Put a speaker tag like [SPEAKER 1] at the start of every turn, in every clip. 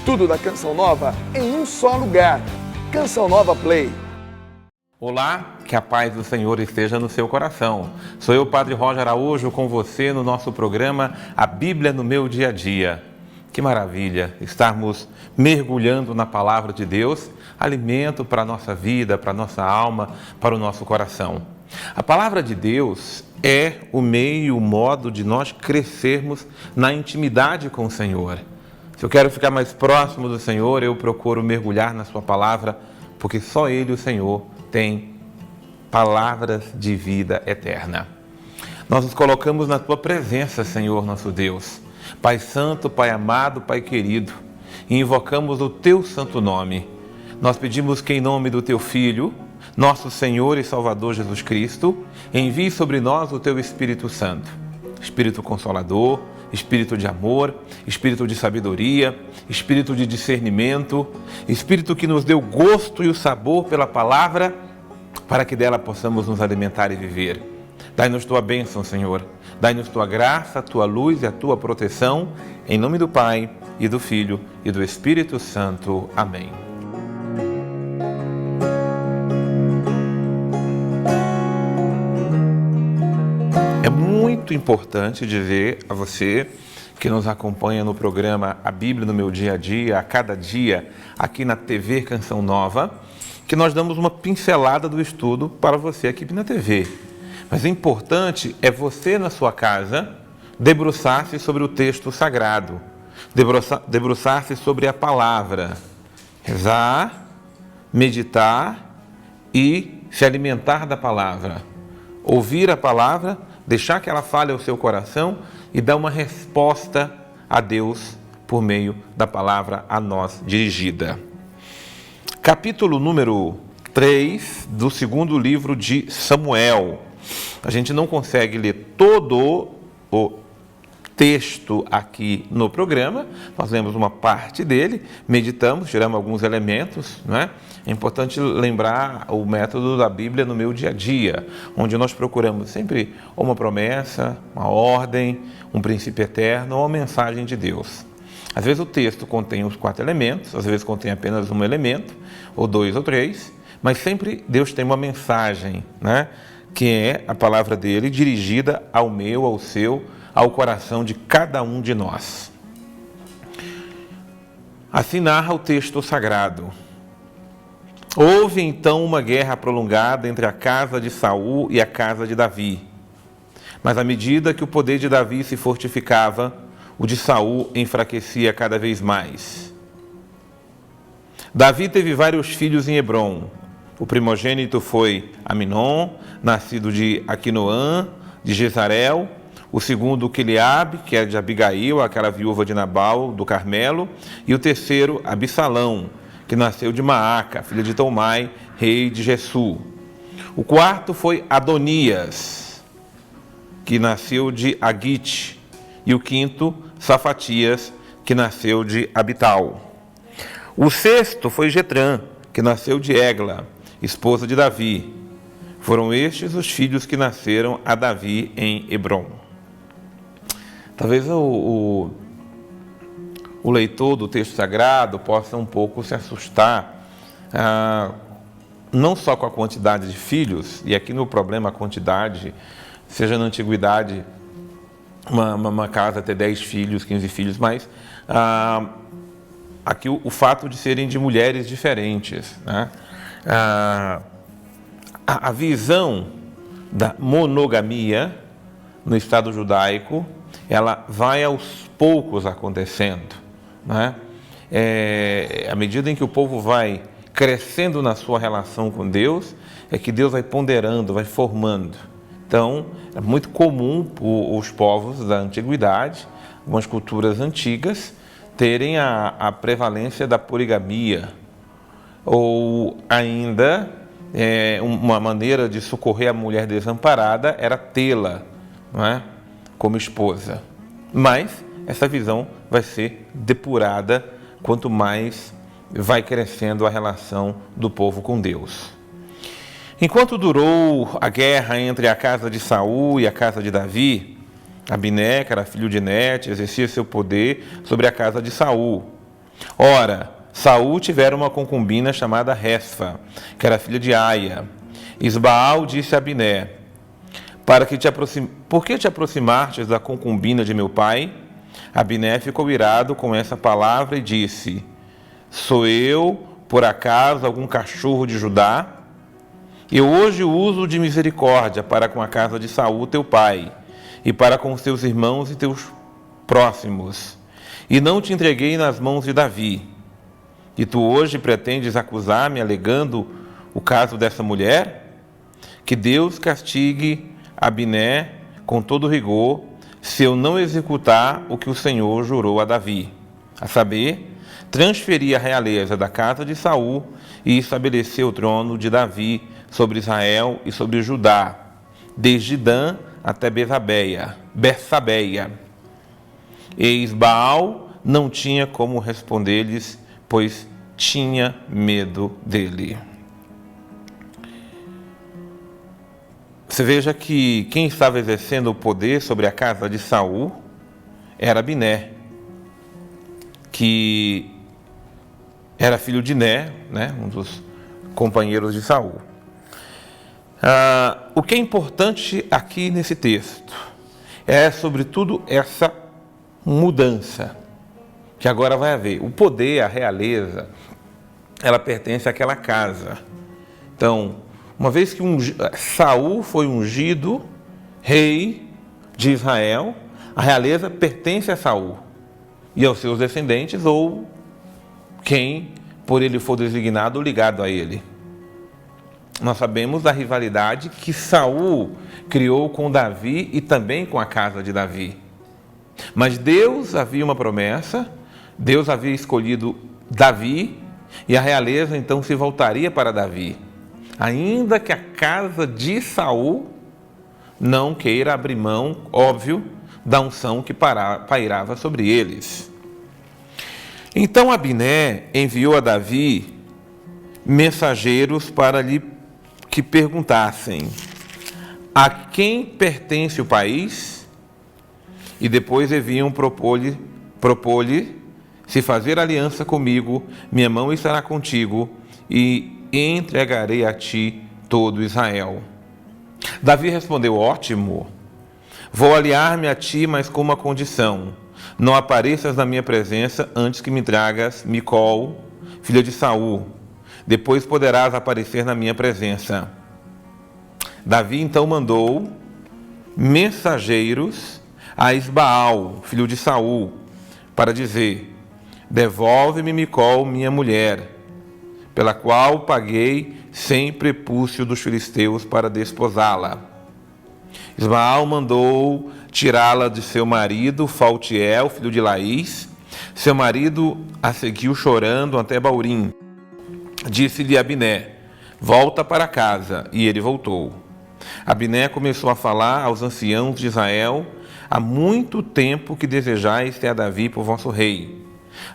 [SPEAKER 1] Tudo da Canção Nova em um só lugar. Canção Nova Play.
[SPEAKER 2] Olá, que a paz do Senhor esteja no seu coração. Sou eu, Padre Roger Araújo, com você no nosso programa A Bíblia no Meu Dia a Dia. Que maravilha estarmos mergulhando na Palavra de Deus, alimento para a nossa vida, para a nossa alma, para o nosso coração. A Palavra de Deus é o meio, o modo de nós crescermos na intimidade com o Senhor. Se eu quero ficar mais próximo do Senhor, eu procuro mergulhar na sua Palavra, porque só Ele, o Senhor, tem palavras de vida eterna. Nós nos colocamos na Tua presença, Senhor, nosso Deus. Pai Santo, Pai amado, Pai querido, e invocamos o Teu santo nome. Nós pedimos que em nome do Teu Filho, nosso Senhor e Salvador Jesus Cristo, envie sobre nós o Teu Espírito Santo. Espírito Consolador, Espírito de amor, Espírito de sabedoria, Espírito de discernimento, Espírito que nos dê o gosto e o sabor pela palavra, para que dela possamos nos alimentar e viver. Dai-nos Tua bênção, Senhor. Dai-nos Tua graça, Tua luz e a Tua proteção. Em nome do Pai, e do Filho, e do Espírito Santo. Amém. É muito importante dizer a você que nos acompanha no programa A Bíblia no Meu Dia a Dia, a cada dia, aqui na TV Canção Nova, que nós damos uma pincelada do estudo para você aqui na TV. Mas o importante é você, na sua casa, debruçar-se sobre o texto sagrado, debruçar-se sobre a palavra, rezar, meditar e se alimentar da palavra. Ouvir a palavra, deixar que ela fale ao seu coração e dar uma resposta a Deus por meio da palavra a nós dirigida. Capítulo número 3 do segundo livro de Samuel. A gente não consegue ler todo o texto aqui no programa, nós lemos uma parte dele, meditamos, tiramos alguns elementos, não é? É importante lembrar o método da Bíblia no meu dia a dia, onde nós procuramos sempre uma promessa, uma ordem, um princípio eterno ou uma mensagem de Deus. Às vezes o texto contém os 4 elementos, às vezes contém apenas um elemento, ou 2 ou 3, mas sempre Deus tem uma mensagem, né? Que é a palavra dele dirigida ao meu, ao seu, ao coração de cada um de nós. Assim narra o texto sagrado. Houve então uma guerra prolongada entre a casa de Saul e a casa de Davi. Mas à medida que o poder de Davi se fortificava, o de Saul enfraquecia cada vez mais. Davi teve vários filhos em Hebrom. O primogênito foi Aminon, nascido de Aquinoã, de Jezareel. O segundo, Quiliabe, que é de Abigail, aquela viúva de Nabal, do Carmelo. E o terceiro, Absalão, que nasceu de Maaca, filha de Talmai, rei de Gessu. O quarto foi Adonias, que nasceu de Agite. E o quinto, Safatias, que nasceu de Abital. O sexto foi Jetrã, que nasceu de Egla, esposa de Davi. Foram estes os filhos que nasceram a Davi em Hebrom. Talvez o leitor do texto sagrado possa um pouco se assustar, não só com a quantidade de filhos, e aqui no problema a quantidade, seja na antiguidade, uma casa ter 10 filhos, 15 filhos, mas aqui o fato de serem de mulheres diferentes, né? A visão da monogamia no Estado judaico, ela vai aos poucos acontecendo, né? À medida em que o povo vai crescendo na sua relação com Deus, é que Deus vai ponderando, vai formando. Então, é muito comum os povos da antiguidade, algumas culturas antigas, terem a prevalência da poligamia, ou ainda uma maneira de socorrer a mulher desamparada era tê-la, não é? Como esposa. Mas essa visão vai ser depurada quanto mais vai crescendo a relação do povo com Deus. Enquanto durou a guerra entre a casa de Saul e a casa de Davi, Abiné, que era filho de Nete, exercia seu poder sobre a casa de Saul. Ora, Saul tivera uma concubina chamada Resfa, que era filha de Aia. Isbaal disse a Abiné: por que te aproximastes da concubina de meu pai? Abiné ficou irado com essa palavra e disse: sou eu, por acaso, algum cachorro de Judá? Eu hoje uso de misericórdia para com a casa de Saul, teu pai, e para com os teus irmãos e teus próximos, e não te entreguei nas mãos de Davi. E tu hoje pretendes acusar-me, alegando o caso dessa mulher? Que Deus castigue Abiné com todo rigor, se eu não executar o que o Senhor jurou a Davi, a saber, transferir a realeza da casa de Saul e estabelecer o trono de Davi sobre Israel e sobre Judá, desde Dan até Bersabeia. E Isbaal não tinha como responder-lhes, pois tinha medo dele. Você veja que quem estava exercendo o poder sobre a casa de Saul era Abiné, que era filho de Né, um dos companheiros de Saul. O que é importante aqui nesse texto é, sobretudo, essa mudança que agora vai haver. O poder, a realeza, ela pertence àquela casa. Então, uma vez que Saul foi ungido rei de Israel, a realeza pertence a Saul e aos seus descendentes ou quem por ele for designado ou ligado a ele. Nós sabemos da rivalidade que Saul criou com Davi e também com a casa de Davi. Mas Deus havia uma promessa, Deus havia escolhido Davi e a realeza então se voltaria para Davi, ainda que a casa de Saul não queira abrir mão, óbvio, da unção que pairava sobre eles. Então Abiné enviou a Davi mensageiros para lhe que perguntassem: a quem pertence o país? E depois enviam propor-lhe: se fazer aliança comigo, minha mão estará contigo e entregarei a ti todo Israel. Davi respondeu: ótimo, vou aliar-me a ti, mas com uma condição: não apareças na minha presença antes que me tragas Micol, filha de Saul. Depois poderás aparecer na minha presença. Davi então mandou mensageiros a Isbaal, filho de Saul, para dizer: devolve-me Micol, minha mulher, pela qual paguei 100 prepúcios dos filisteus para desposá-la. Isbaal mandou tirá-la de seu marido, Faltiel, filho de Laís. Seu marido a seguiu chorando até Baurim. Disse-lhe Abiné: volta para casa. E ele voltou. Abiné começou a falar aos anciãos de Israel: há muito tempo que desejais ter a Davi por vosso rei.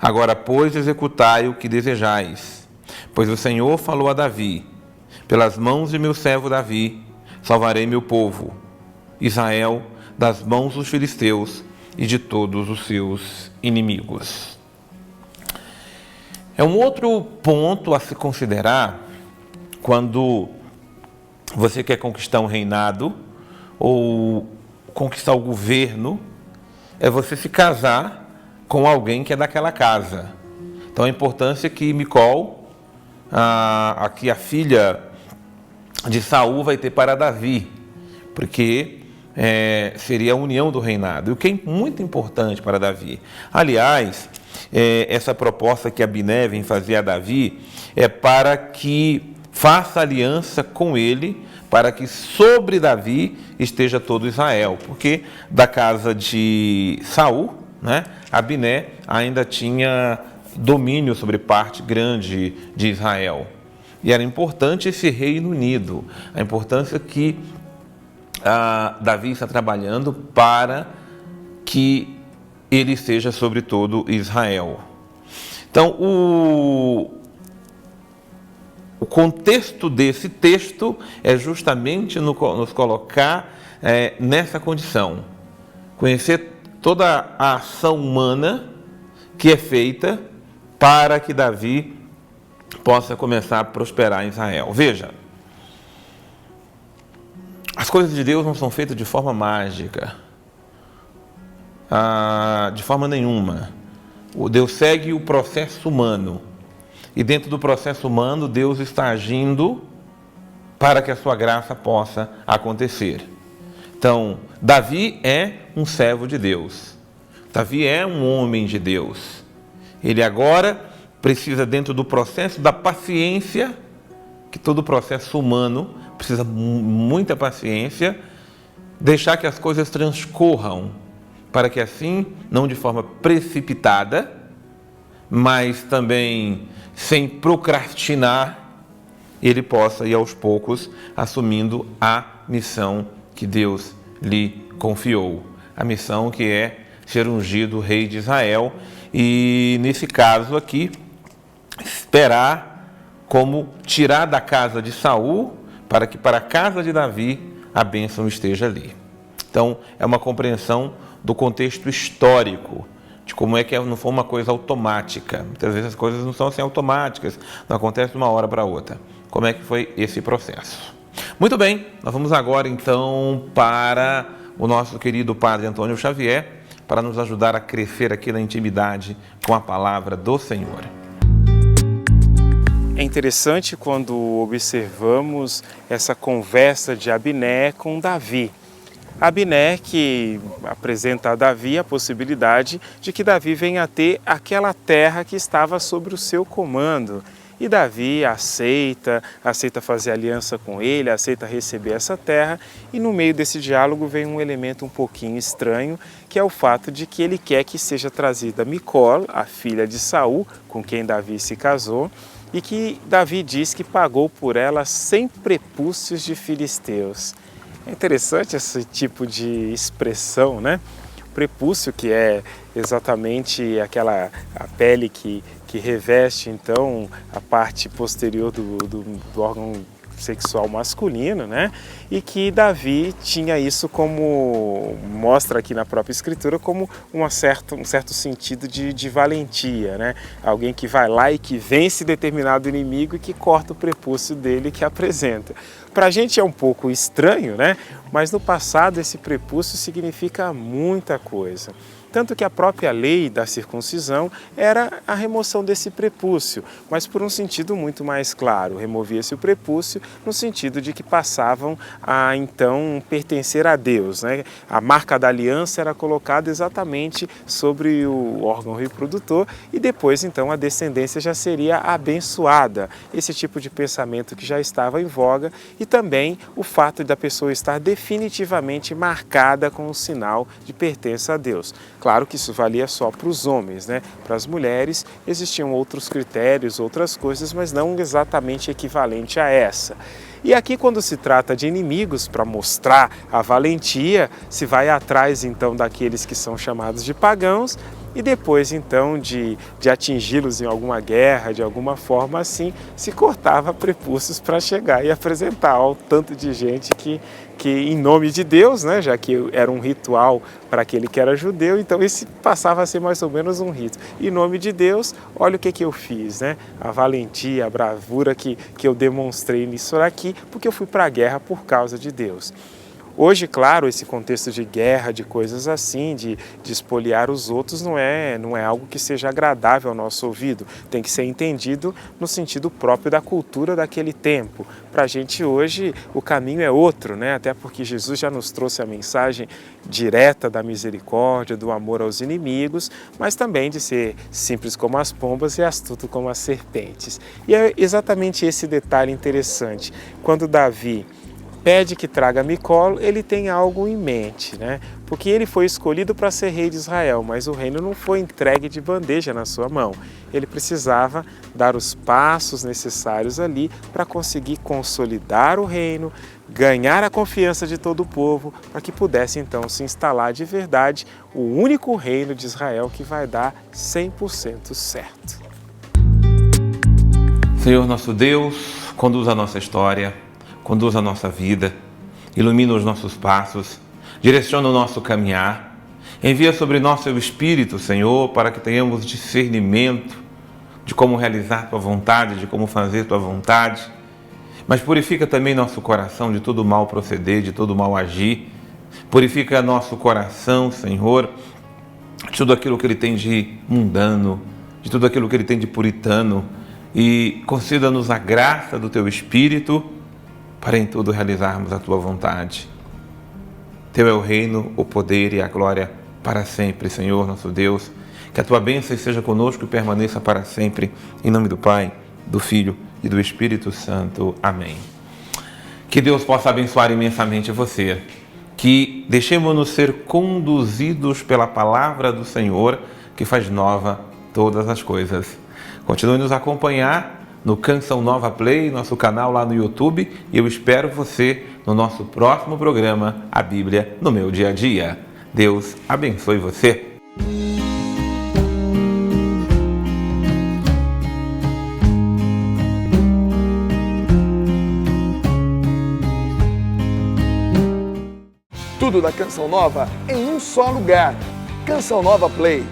[SPEAKER 2] Agora, pois, executai o que desejais. Pois o Senhor falou a Davi: pelas mãos de meu servo Davi, salvarei meu povo, Israel, das mãos dos filisteus e de todos os seus inimigos. É um outro ponto a se considerar quando você quer conquistar um reinado ou conquistar o governo, é você se casar com alguém que é daquela casa. Então a importância que Micol, aqui a filha de Saul, vai ter para Davi, porque seria a união do reinado, o que é muito importante para Davi. Aliás, essa proposta que Abiné vem fazer a Davi é para que faça aliança com ele, para que sobre Davi esteja todo Israel, porque da casa de Saul, Abiné ainda tinha domínio sobre parte grande de Israel. E era importante esse reino unido, a importância que Davi está trabalhando para que ele esteja sobre todo Israel. Então, o contexto desse texto é justamente nos colocar nessa condição. Conhecer toda a ação humana que é feita para que Davi possa começar a prosperar em Israel. Veja, as coisas de Deus não são feitas de forma mágica, de forma nenhuma. O Deus segue o processo humano, e dentro do processo humano, Deus está agindo para que a sua graça possa acontecer. Então, Davi é um servo de Deus. Davi é um homem de Deus. Ele agora precisa, dentro do processo da paciência, que todo processo humano precisa muita paciência, deixar que as coisas transcorram, para que assim, não de forma precipitada, mas também sem procrastinar, ele possa ir aos poucos assumindo a missão que Deus lhe confiou. A missão que é ser ungido rei de Israel e, nesse caso aqui, esperar como tirar da casa de Saul para que para a casa de Davi a bênção esteja ali. Então, é uma compreensão do contexto histórico, de como é que não foi uma coisa automática. Muitas vezes as coisas não são assim automáticas, não acontece de uma hora para outra. Como é que foi esse processo? Muito bem, nós vamos agora então para o nosso querido Padre Antônio Xavier, para nos ajudar a crescer aqui na intimidade com a palavra do Senhor.
[SPEAKER 3] É interessante quando observamos essa conversa de Abner com Davi. Abner que apresenta a Davi a possibilidade de que Davi venha a ter aquela terra que estava sob o seu comando. E Davi aceita fazer aliança com ele, aceita receber essa terra, e no meio desse diálogo vem um elemento um pouquinho estranho, que é o fato de que ele quer que seja trazida Micol, a filha de Saul, com quem Davi se casou, e que Davi diz que pagou por ela 100 prepúcios de filisteus. É interessante esse tipo de expressão, né? Prepúcio, que é exatamente a pele que reveste então a parte posterior do órgão sexual masculino, né? E que Davi tinha isso como, mostra aqui na própria escritura, como um certo sentido de valentia, né? Alguém que vai lá e que vence determinado inimigo e que corta o prepúcio dele, que apresenta. Para a gente é um pouco estranho, né? Mas no passado esse prepúcio significa muita coisa. Tanto que a própria lei da circuncisão era a remoção desse prepúcio, mas por um sentido muito mais claro. Removia-se o prepúcio no sentido de que passavam a então pertencer a Deus, né? A marca da aliança era colocada exatamente sobre o órgão reprodutor e depois então a descendência já seria abençoada. Esse tipo de pensamento que já estava em voga e também o fato da pessoa estar definitivamente marcada com o sinal de pertença a Deus. Claro que isso valia só para os homens, né? Para as mulheres existiam outros critérios, outras coisas, mas não exatamente equivalente a essa. E aqui, quando se trata de inimigos, para mostrar a valentia, se vai atrás então daqueles que são chamados de pagãos e depois então de atingi-los em alguma guerra, de alguma forma assim, se cortava prepúcios para chegar e apresentar ao tanto de gente que em nome de Deus, né, já que era um ritual para aquele que era judeu, então esse passava a ser mais ou menos um rito. Em nome de Deus, olha o que eu fiz, né? A valentia, a bravura que eu demonstrei nisso aqui, porque eu fui para a guerra por causa de Deus. Hoje, claro, esse contexto de guerra, de coisas assim, de espoliar os outros, não é algo que seja agradável ao nosso ouvido. Tem que ser entendido no sentido próprio da cultura daquele tempo. Para a gente hoje, o caminho é outro, né? Até porque Jesus já nos trouxe a mensagem direta da misericórdia, do amor aos inimigos, mas também de ser simples como as pombas e astuto como as serpentes. E é exatamente esse detalhe interessante. Quando Davi pede que traga Micol, ele tem algo em mente, né? Porque ele foi escolhido para ser rei de Israel, mas o reino não foi entregue de bandeja na sua mão. Ele precisava dar os passos necessários ali para conseguir consolidar o reino, ganhar a confiança de todo o povo, para que pudesse então se instalar de verdade o único reino de Israel que vai dar 100% certo.
[SPEAKER 2] Senhor nosso Deus, conduz a nossa história, conduz a nossa vida, ilumina os nossos passos, direciona o nosso caminhar, envia sobre nós seu Espírito, Senhor, para que tenhamos discernimento de como realizar tua vontade, de como fazer tua vontade. Mas purifica também nosso coração de todo mal proceder, de todo mal agir. Purifica nosso coração, Senhor, de tudo aquilo que ele tem de mundano, de tudo aquilo que ele tem de puritano, e conceda-nos a graça do teu Espírito para em tudo realizarmos a tua vontade. Teu é o reino, o poder e a glória para sempre, Senhor, nosso Deus. Que a tua bênção esteja conosco e permaneça para sempre. Em nome do Pai, do Filho e do Espírito Santo. Amém. Que Deus possa abençoar imensamente você. Que deixemos-nos ser conduzidos pela palavra do Senhor, que faz nova todas as coisas. Continue nos acompanhar no Canção Nova Play, nosso canal lá no YouTube, e eu espero você no nosso próximo programa, A Bíblia no Meu Dia a Dia. Deus abençoe você.
[SPEAKER 1] Tudo da Canção Nova em um só lugar. Canção Nova Play.